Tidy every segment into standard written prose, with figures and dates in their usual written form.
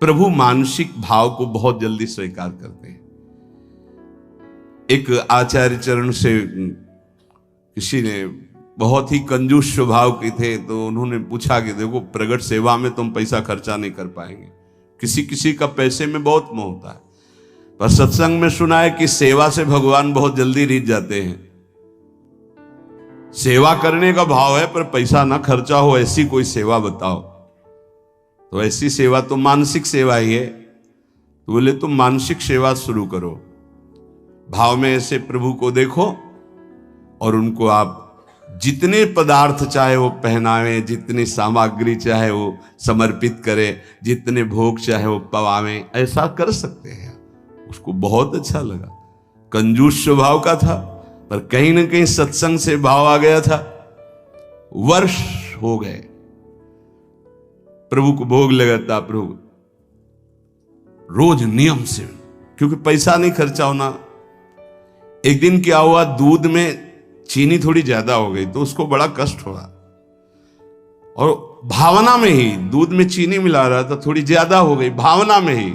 प्रभु मानसिक भाव को बहुत जल्दी स्वीकार करते हैं। एक आचार्य चरण से किसी ने बहुत ही कंजूस स्वभाव के थे, तो उन्होंने पूछा कि देखो प्रगट सेवा में तुम पैसा खर्चा नहीं कर पाएंगे, किसी किसी का पैसे में बहुत मोह होता है, पर सत्संग में सुना है कि सेवा से भगवान बहुत जल्दी रीझ जाते हैं। सेवा करने का भाव है पर पैसा ना खर्चा हो, ऐसी कोई सेवा बताओ। तो ऐसी सेवा तो मानसिक सेवा ही है। तो बोले तुम मानसिक सेवा शुरू करो, भाव में ऐसे प्रभु को देखो और उनको आप जितने पदार्थ चाहे वो पहनावे, जितनी सामग्री चाहे वो समर्पित करें, जितने भोग चाहे वो पवावे, ऐसा कर सकते हैं। उसको बहुत अच्छा लगा। कंजूस स्वभाव का था पर कहीं ना कहीं सत्संग से भाव आ गया था। वर्ष हो गए, प्रभु को भोग लगाता, प्रभु रोज नियम से, क्योंकि पैसा नहीं खर्चा होना। एक दिन क्या हुआ, दूध में चीनी थोड़ी ज्यादा हो गई तो उसको बड़ा कष्ट हुआ, और भावना में ही दूध में चीनी मिला रहा था, थोड़ी ज्यादा हो गई भावना में ही,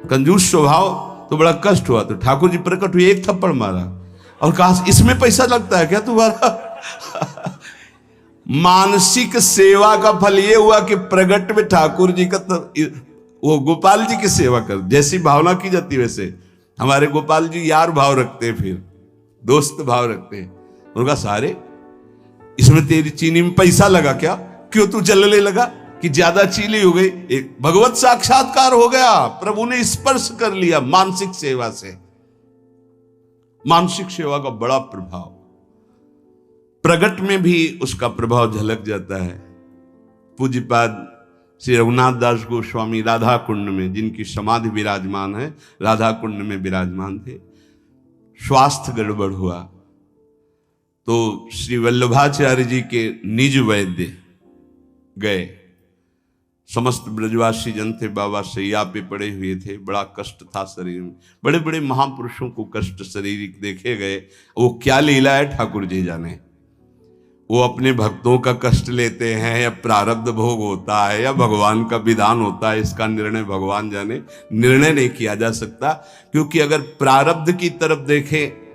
कंजूस स्वभाव, तो बड़ा कष्ट हुआ। तो ठाकुर जी प्रकट हुए, एक थप्पड़ मारा और कहा इसमें पैसा लगता है क्या तुम्हारा? मानसिक सेवा का फल ये हुआ कि प्रगट में ठाकुर जी का वो गोपाल जी की सेवा कर, जैसी भावना की जाती वैसे हमारे गोपाल जी यार भाव रखते हैं, फिर दोस्त भाव रखते हैं। उनका सारे इसमें तेरी चीनी में पैसा लगा क्या, क्यों तू जलने लगा कि ज्यादा चीनी हो गई? एक भगवत साक्षात्कार हो गया, प्रभु ने स्पर्श कर लिया मानसिक सेवा से। मानसिक सेवा का बड़ा प्रभाव, प्रगट में भी उसका प्रभाव झलक जाता है। पूज्यपाद श्री रघुनाथ दास गोस्वामी राधा कुंड में, जिनकी समाधि विराजमान है, राधा कुंड में विराजमान थे। स्वास्थ्य गड़बड़ हुआ तो श्री वल्लभाचार्य जी के निज वैद्य गए। समस्त ब्रजवासी जन थे, बाबा सैया पे पड़े हुए थे, बड़ा कष्ट था शरीर में। बड़े बड़े महापुरुषों को कष्ट शारीरिक देखे गए, वो क्या लीला है ठाकुर जी जाने। वो अपने भक्तों का कष्ट लेते हैं या प्रारब्ध भोग होता है या भगवान का विधान होता है, इसका निर्णय भगवान जाने। निर्णय नहीं किया जा सकता, क्योंकि अगर प्रारब्ध की तरफ देखें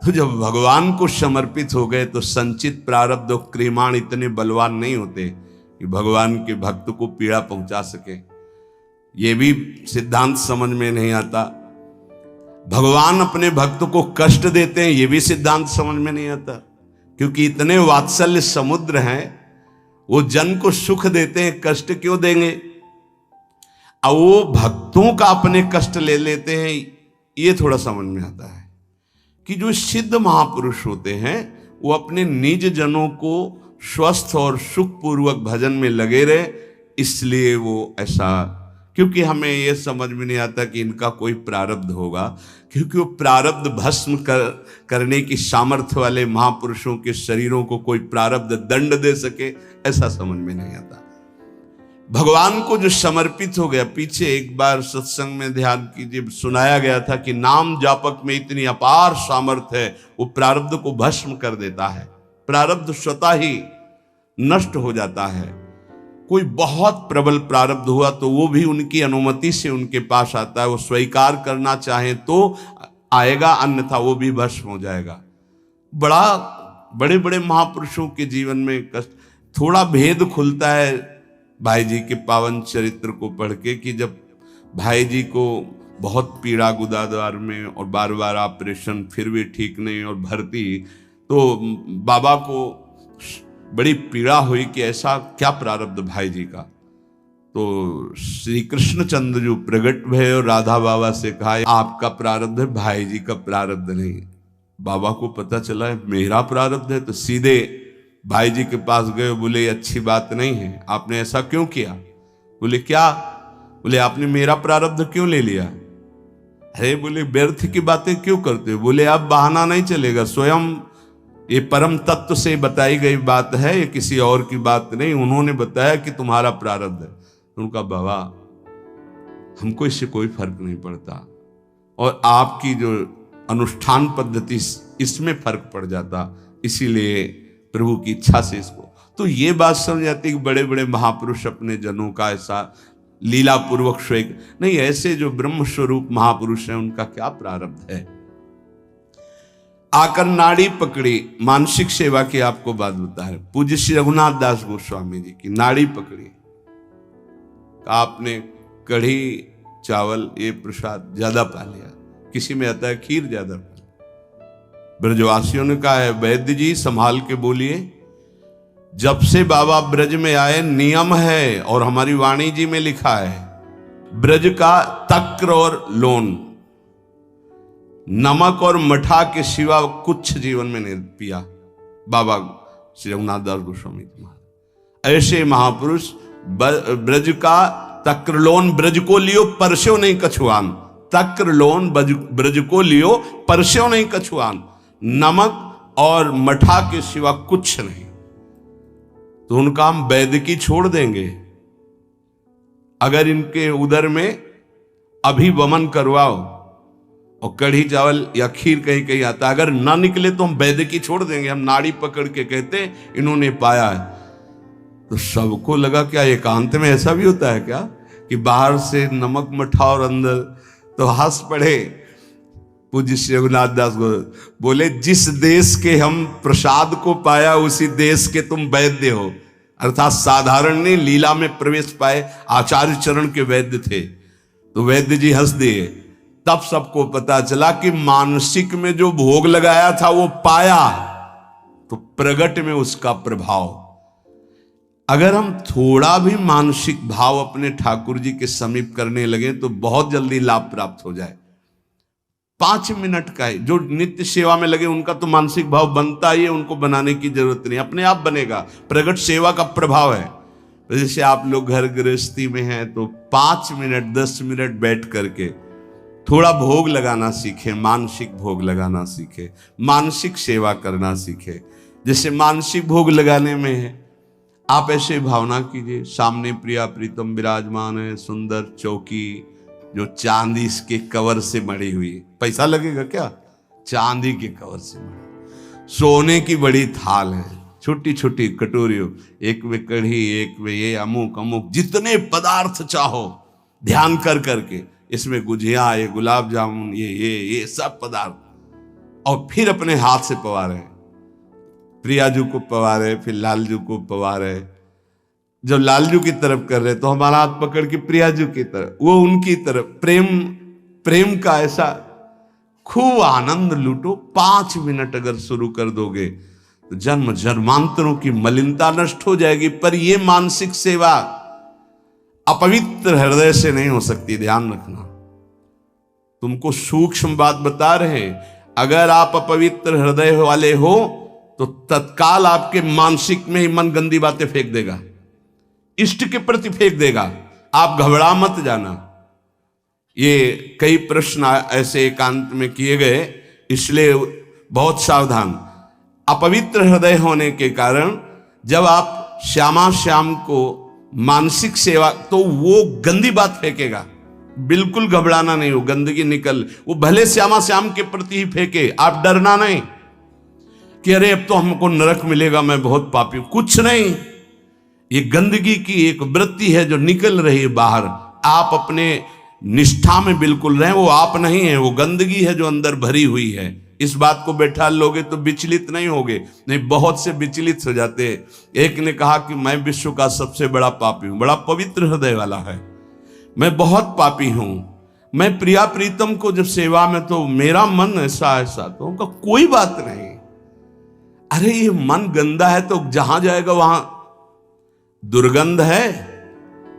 तो जब भगवान को समर्पित हो गए तो संचित प्रारब्ध और क्रियमाण इतने बलवान नहीं होते कि भगवान के भक्त को पीड़ा पहुंचा सके। ये भी सिद्धांत समझ में नहीं आता। भगवान अपने भक्त को कष्ट देते हैं, ये भी सिद्धांत समझ में नहीं आता, क्योंकि इतने वात्सल्य समुद्र हैं, वो जन को सुख देते हैं, कष्ट क्यों देंगे? अब वो भक्तों का अपने कष्ट ले लेते हैं, ये थोड़ा समझ में आता है कि जो सिद्ध महापुरुष होते हैं वो अपने निज जनों को स्वस्थ और सुखपूर्वक भजन में लगे रहे, इसलिए वो ऐसा। क्योंकि हमें ये समझ में नहीं आता कि इनका कोई प्रारब्ध होगा, क्योंकि वो प्रारब्ध भस्म करने की सामर्थ्य वाले महापुरुषों के शरीरों को कोई प्रारब्ध दंड दे सके, ऐसा समझ में नहीं आता। भगवान को जो समर्पित हो गया, पीछे एक बार सत्संग में ध्यान कीजिए, सुनाया गया था कि नाम जापक में इतनी अपार सामर्थ्य है, वो प्रारब्ध को भस्म कर देता है। प्रारब्ध स्वतः ही नष्ट हो जाता है। कोई बहुत प्रबल प्रारब्ध हुआ तो वो भी उनकी अनुमति से उनके पास आता है, वो स्वीकार करना चाहे तो आएगा, अन्यथा वो भी भस्म हो जाएगा। बड़े बड़े महापुरुषों के जीवन में कष्ट, थोड़ा भेद खुलता है भाई जी के पावन चरित्र को पढ़ के, कि जब भाई जी को बहुत पीड़ा गुदाद्वार में और बार बार ऑपरेशन, फिर भी ठीक नहीं और भर्ती, तो बाबा को बड़ी पीड़ा हुई कि ऐसा क्या प्रारब्ध भाई जी का। तो श्री कृष्णचंद्र जो प्रगट भय और राधा बाबा से कहा आपका प्रारब्ध है, भाई जी का प्रारब्ध नहीं। बाबा को पता चला है मेरा प्रारब्ध है, तो सीधे भाई जी के पास गए, बोले अच्छी बात नहीं है, आपने ऐसा क्यों किया? बोले क्या? बोले आपने मेरा प्रारब्ध क्यों ले लिया? अरे बोले व्यर्थ की बातें क्यों करते हो? बोले अब बहाना नहीं चलेगा, स्वयं ये परम तत्व से बताई गई बात है, ये किसी और की बात नहीं, उन्होंने बताया कि तुम्हारा प्रारब्ध है। उनका बाबा हमको इससे कोई फर्क नहीं पड़ता, और आपकी जो अनुष्ठान पद्धति इसमें फर्क पड़ जाता, इसीलिए प्रभु की इच्छा से इसको। तो ये बात समझ आती कि बड़े बड़े महापुरुष अपने जनों का ऐसा लीला पूर्वक श्वेक नहीं, ऐसे जो ब्रह्म स्वरूप महापुरुष हैं उनका क्या प्रारब्ध है। आकर नाड़ी पकड़ी, मानसिक सेवा की आपको बात बता रहे, पूज्य श्री रघुनाथ दास गोस्वामी जी की नाड़ी पकड़ी, आपने कढ़ी चावल ये प्रसाद ज्यादा पा लिया, किसी में आता है खीर ज्यादा पा लिया। ब्रजवासियों ने कहा है वैद्य जी संभाल के बोलिए, जब से बाबा ब्रज में आए नियम है और हमारी वाणी जी में लिखा है, ब्रज का तक्र और लोन, नमक और मठा के सिवा कुछ जीवन में नहीं पिया बाबा श्री रघुनाथ दास गोस्वामी जी महाराज। ऐसे महापुरुष ब्रज का तक्रलोन ब्रज को लियो परस्यो नहीं कछुआन, तक्रलोन ब्रज को लियो परस्यो नहीं कछुआन, नमक और मठा के सिवा कुछ नहीं। तो उनका हम वैद्य की छोड़ देंगे, अगर इनके उदर में अभिवमन करवाओ और कढ़ी चावल या खीर कहीं कहीं आता, अगर ना निकले तो हम वैद्य की छोड़ देंगे। हम नाड़ी पकड़ के कहते इन्होंने पाया है। तो सबको लगा क्या एकांत में ऐसा भी होता है क्या कि बाहर से नमक मठा और अंदर, तो हंस पड़े पूज्य श्री रघुनाथ दास बोले, जिस देश के हम प्रसाद को पाया उसी देश के तुम वैद्य हो। अर्थात साधारण ने लीला में प्रवेश पाए, आचार्य चरण के वैद्य थे। तो वैद्य जी हंस दिए। तब सबको पता चला कि मानसिक में जो भोग लगाया था वो पाया, तो प्रगट में उसका प्रभाव। अगर हम थोड़ा भी मानसिक भाव अपने ठाकुर जी के समीप करने लगे तो बहुत जल्दी लाभ प्राप्त हो जाए। 5 मिनट का है, जो नित्य सेवा में लगे उनका तो मानसिक भाव बनता ही है, उनको बनाने की जरूरत नहीं, अपने आप बनेगा। प्रगट सेवा का प्रभाव है। जैसे आप लोग घर गृहस्थी में हैं तो 5 मिनट 10 मिनट बैठ करके थोड़ा भोग लगाना सीखे, मानसिक भोग लगाना सीखे, मानसिक सेवा करना सीखे। जैसे मानसिक भोग लगाने में है, आप ऐसे भावना कीजिए सामने प्रिया प्रीतम विराजमान है, सुंदर चौकी जो चांदी के कवर से मड़ी हुई, पैसा लगेगा क्या, चांदी के कवर से मड़ी, सोने की बड़ी थाल है, छोटी छोटी कटोरियों, एक में कढ़ी, एक में ये अमुक अमुक, जितने पदार्थ चाहो ध्यान कर करके, इसमें गुजिया, ये गुलाब जामुन, ये सब पदार्थ, और फिर अपने हाथ से पवा रहे, प्रियाजू को पवा रहे, फिर लालजू को पवा रहे। जब लालजू की तरफ कर रहे तो हमारा हाथ पकड़ के प्रियाजू की तरफ, वो उनकी तरफ, प्रेम का ऐसा खूब आनंद लूटो। 5 मिनट अगर शुरू कर दोगे तो जन्म जन्मांतरों की मलिनता नष्ट हो जाएगी। पर ये मानसिक सेवा अपवित्र हृदय से नहीं हो सकती, ध्यान रखना। तुमको सूक्ष्म बात बता रहे हैं, अगर आप अपवित्र हृदय वाले हो तो तत्काल आपके मानसिक में ही मन गंदी बातें फेंक देगा, इष्ट के प्रति फेंक देगा। आप घबरा मत जाना। ये कई प्रश्न ऐसे एकांत में किए गए, इसलिए बहुत सावधान। अपवित्र हृदय होने के कारण जब आप श्यामा श्याम को मानसिक सेवा, तो वो गंदी बात फेंकेगा, बिल्कुल घबराना नहीं, वो गंदगी निकल, वो भले श्यामा श्याम के प्रति ही फेंके, आप डरना नहीं कि अरे अब तो हमको नरक मिलेगा, मैं बहुत पापी हूं, कुछ नहीं। ये गंदगी की एक वृत्ति है जो निकल रही है बाहर। आप अपने निष्ठा में बिल्कुल रहें, वो आप नहीं है, वो गंदगी है जो अंदर भरी हुई है। इस बात को बैठा लोगे तो विचलित नहीं होगे, नहीं बहुत से विचलित हो जाते हैं। एक ने कहा कि मैं विश्व का सबसे बड़ा पापी हूं, बड़ा पवित्र हृदय वाला है, मैं बहुत पापी हूं, मैं प्रिया प्रीतम को जब सेवा में तो मेरा मन ऐसा ऐसा, तो उनका कोई बात नहीं। अरे ये मन गंदा है तो जहां जाएगा वहां दुर्गंध है,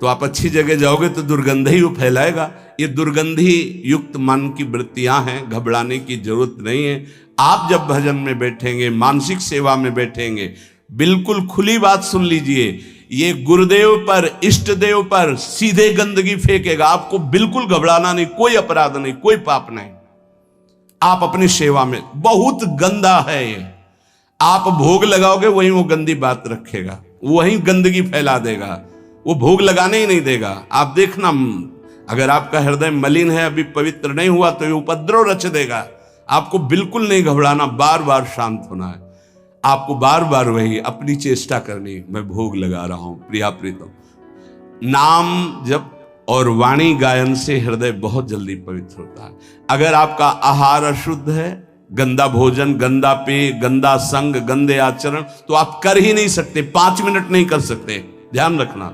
तो आप अच्छी जगह जाओगे तो दुर्गंध ही वो फैलाएगा। ये दुर्गंधी युक्त मन की वृत्तियां हैं, घबराने की जरूरत नहीं है। आप जब भजन में बैठेंगे, मानसिक सेवा में बैठेंगे, बिल्कुल खुली बात सुन लीजिए, ये गुरुदेव पर, इष्ट देव पर सीधे गंदगी फेंकेगा। आपको बिल्कुल घबराना नहीं, कोई अपराध नहीं, कोई पाप नहीं। आप अपनी सेवा में, बहुत गंदा है ये, आप भोग लगाओगे वहीं वो गंदी बात रखेगा, वहीं गंदगी फैला देगा, वो भोग लगाने ही नहीं देगा। आप देखना, अगर आपका हृदय मलिन है, अभी पवित्र नहीं हुआ, तो ये उपद्रव रच देगा। आपको बिल्कुल नहीं घबराना, बार बार शांत होना है। आपको बार बार वही अपनी चेष्टा करनी, मैं भोग लगा रहा हूं प्रिया प्रीतम, नाम जब और वाणी गायन से हृदय बहुत जल्दी पवित्र होता है। अगर आपका आहार अशुद्ध है, गंदा भोजन, गंदा पेय, गंदा संग, गंदे आचरण, तो आप कर ही नहीं सकते, 5 मिनट नहीं कर सकते। ध्यान रखना।